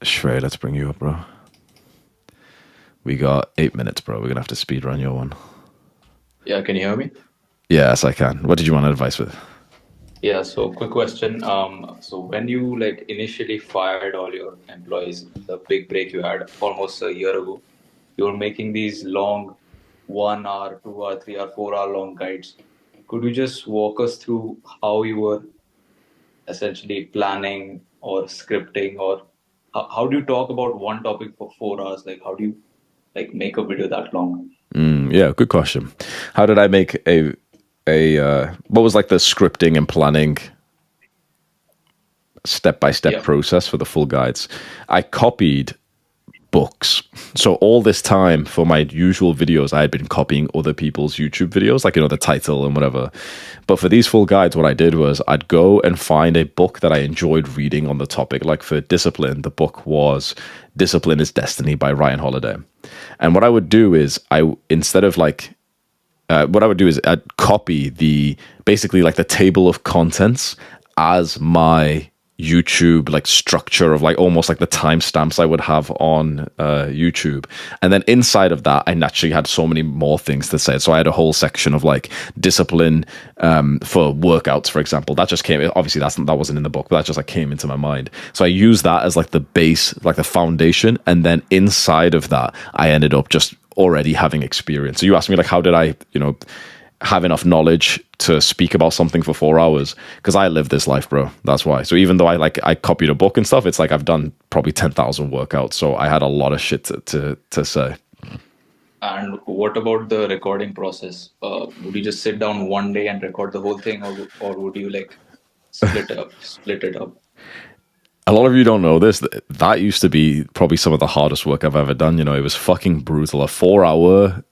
Shrey, let's bring you up, bro. We got 8 minutes, bro. We're gonna have to speed run your one. Yeah, can you hear me? Yes, I can. What did you want advice with? Yeah, so quick question. So when you like initially fired all your employees, the big break you had almost a year ago, you were making these long 1 hour, 2 hour, 3 hour, 4 hour long guides. Could you just walk us through how you were essentially planning or scripting, or how do you talk about one topic for 4 hours? Like how do you like make a video that long? Yeah, good question. How did I make a what was like the scripting and planning step by step Yeah. process for the full guides? I copied books. So all this time for my usual videos, I had been copying other people's YouTube videos, like, the title and whatever. But for these full guides, what I did was I'd go and find a book that I enjoyed reading on the topic. Like for discipline, the book was Discipline is Destiny by Ryan Holiday. And what I would do is instead of like, what I would do is I'd copy basically like the table of contents as my YouTube like structure of like almost like the timestamps I would have on YouTube. And then inside of that, I naturally had so many more things to say. So I had a whole section of like discipline for workouts, for example. That just came, obviously that wasn't in the book, but that just like came into my mind. So I used that as like the base, like the foundation. And then inside of that, I ended up just already having experience. So you asked me like, how did I, have enough knowledge to speak about something for 4 hours? Because I live this life, bro. That's why. So even though I copied a book and stuff, it's like I've done probably 10,000 workouts. So I had a lot of shit to say. And what about the recording process? Would you just sit down one day and record the whole thing, or would you like split it up? A lot of you don't know this. That used to be probably some of the hardest work I've ever done. It was fucking brutal. A 4 hour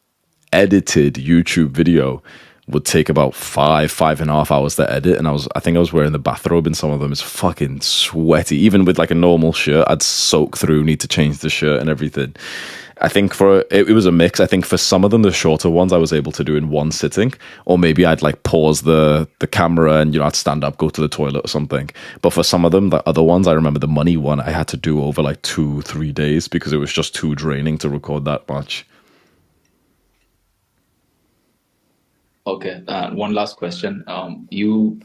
edited YouTube video would take about 5.5 hours to edit, and I think I was wearing the bathrobe in some of them. It's fucking sweaty. Even with like a normal shirt, I'd soak through, need to change the shirt and everything. I think it was a mix. I think for some of them, the shorter ones, I was able to do in one sitting, or maybe I'd like pause the camera and I'd stand up, go to the toilet or something. But for some of them, the other ones, I remember the money one, I had to do over like 2-3 days because it was just too draining to record that much. Okay. One last question. You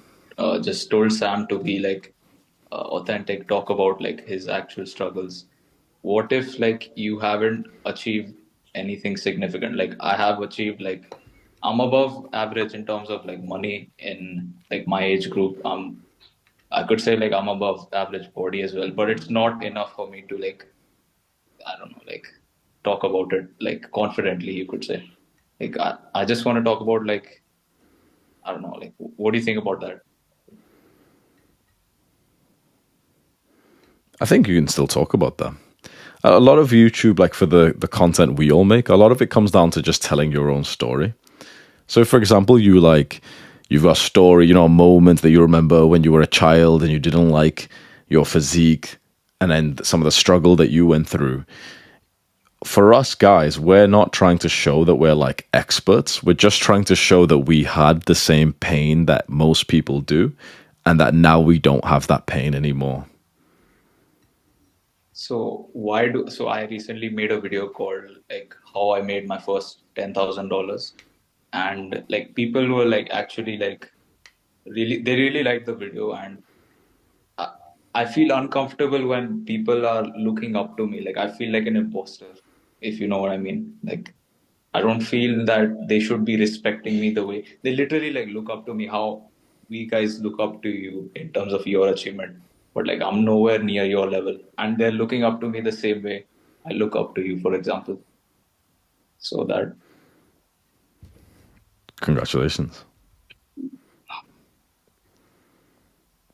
just told Sam to be like authentic, talk about like his actual struggles. What if like you haven't achieved anything significant? Like I have achieved like I'm above average in terms of like money in like my age group. I could say like I'm above average body as well, but it's not enough for me to like I don't know like talk about it like confidently. You could say like I just want to talk about like I don't know like what do you think about that? I think you can still talk about that. A lot of YouTube, like for the content we all make, a lot of it comes down to just telling your own story. So, for example, you've got a story, a moment that you remember when you were a child and you didn't like your physique, and then some of the struggle that you went through. For us guys, we're not trying to show that we're like experts. We're just trying to show that we had the same pain that most people do, and that now we don't have that pain anymore. So I recently made a video called like how I made my first $10,000, and like people were like actually like really liked the video, and I, I feel uncomfortable when people are looking up to me. Like I feel like an imposter, if you know what I mean. Like I don't feel that they should be respecting me the way they literally like look up to me. How we guys look up to you in terms of your achievement, but like I'm nowhere near your level, and they're looking up to me the same way I look up to you, for example. So that, Congratulations.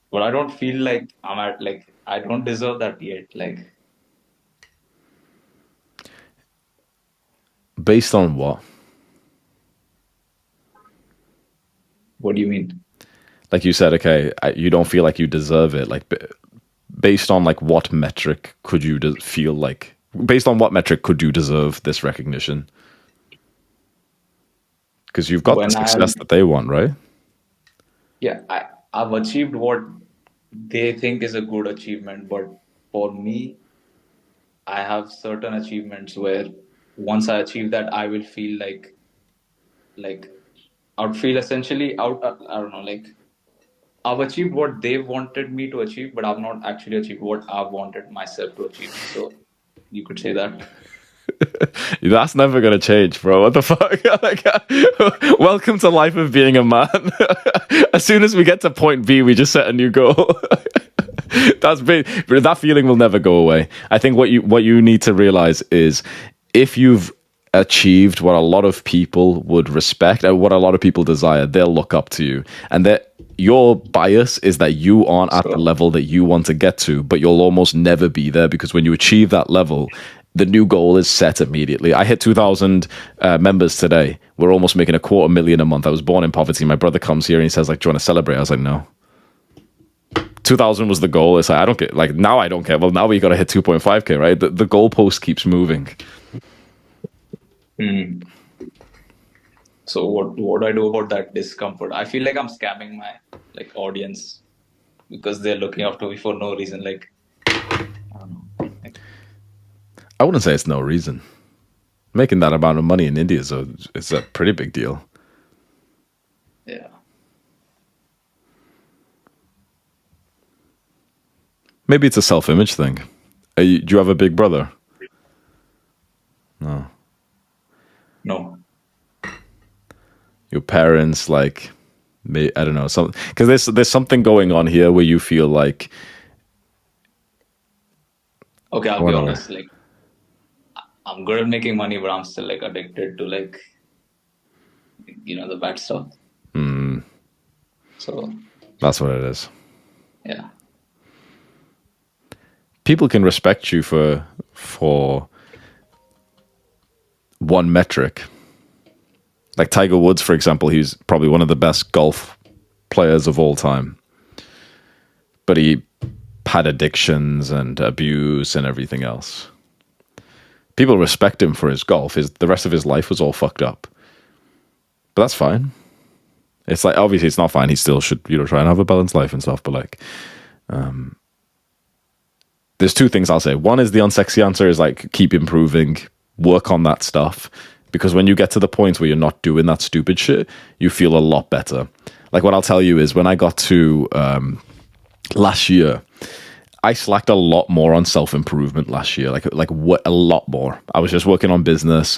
but I don't feel like I'm at like I don't deserve that yet. Like, Based on what? what do you mean? Like you said, okay, you don't feel like you deserve it. Like based on like what metric could you feel like? Based on what metric could you deserve this recognition? Because you've got the When I success that they want, right? Yeah, I've achieved what they think is a good achievement, but for me, I have certain achievements where once I achieve that, I will feel like I would feel essentially out. I don't know, like I've achieved what they wanted me to achieve, but I've not actually achieved what I've wanted myself to achieve. So you could say that. That's never gonna change, bro. What the fuck? Like, welcome to life of being a man. As soon as we get to point B, we just set a new goal. That's big, but that feeling will never go away. I think what you need to realize is if you've achieved what a lot of people would respect and what a lot of people desire, they'll look up to you, and that your bias is that you aren't at the So level that you want to get to, but you'll almost never be there because when you achieve that level, the new goal is set immediately. I hit 2,000 members today. We're almost making $250,000 a month. I was born in poverty. My brother comes here and he says, like, do you want to celebrate? I was like, no. 2,000 was the goal. It's like, I don't get, like, now I don't care. Well, now we got to hit 2.5K, right? The goalpost keeps moving. hmm. So what do I do about that discomfort? I feel like I'm scamming my like audience because they're looking up to me for no reason. Like I don't know. Like, I wouldn't say it's no reason. Making that amount of money in India is a pretty big deal. yeah. Maybe it's a self-image thing. Do you have a big brother? No. No. Your parents, like, I don't know, some because there's something going on here where you feel like, Okay, I I'll be want to. honest. Like I'm good at making money, but I'm still like addicted to like the bad stuff. So That's what it is. yeah. People can respect you for one metric. Like Tiger Woods, for example, he's probably one of the best golf players of all time. But he had addictions and abuse and everything else. People respect him for his golf. The rest of his life was all fucked up. But that's fine. It's like, obviously it's not fine. He still should, try and have a balanced life and stuff. But like, there's two things I'll say. One is the unsexy answer is like, keep improving, work on that stuff. Because when you get to the point where you're not doing that stupid shit, you feel a lot better. Like what I'll tell you is when I got to last year, I slacked a lot more on self-improvement last year, like what, a lot more. I was just working on business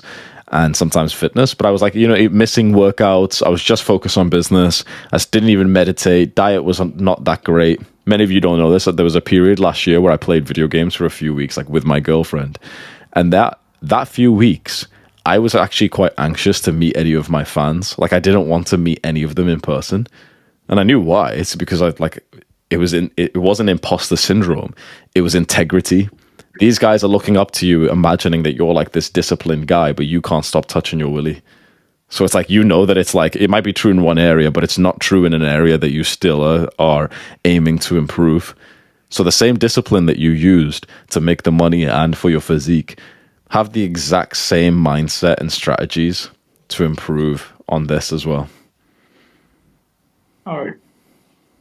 and sometimes fitness, but I was like, missing workouts. I was just focused on business. I didn't even meditate. Diet was not that great. Many of you don't know this. There was a period last year where I played video games for a few weeks, like with my girlfriend. And that few weeks, I was actually quite anxious to meet any of my fans. Like I didn't want to meet any of them in person. And I knew why. It's because it wasn't imposter syndrome. It was integrity. These guys are looking up to you, imagining that you're like this disciplined guy, but you can't stop touching your willy. So it's like, that it's like, it might be true in one area, but it's not true in an area that you still are aiming to improve. So the same discipline that you used to make the money and for your physique, have the exact same mindset and strategies to improve on this as well. All right.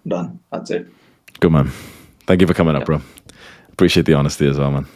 Done. That's it. Good, man. Thank you for coming up, Yeah. bro. Appreciate the honesty as well, man.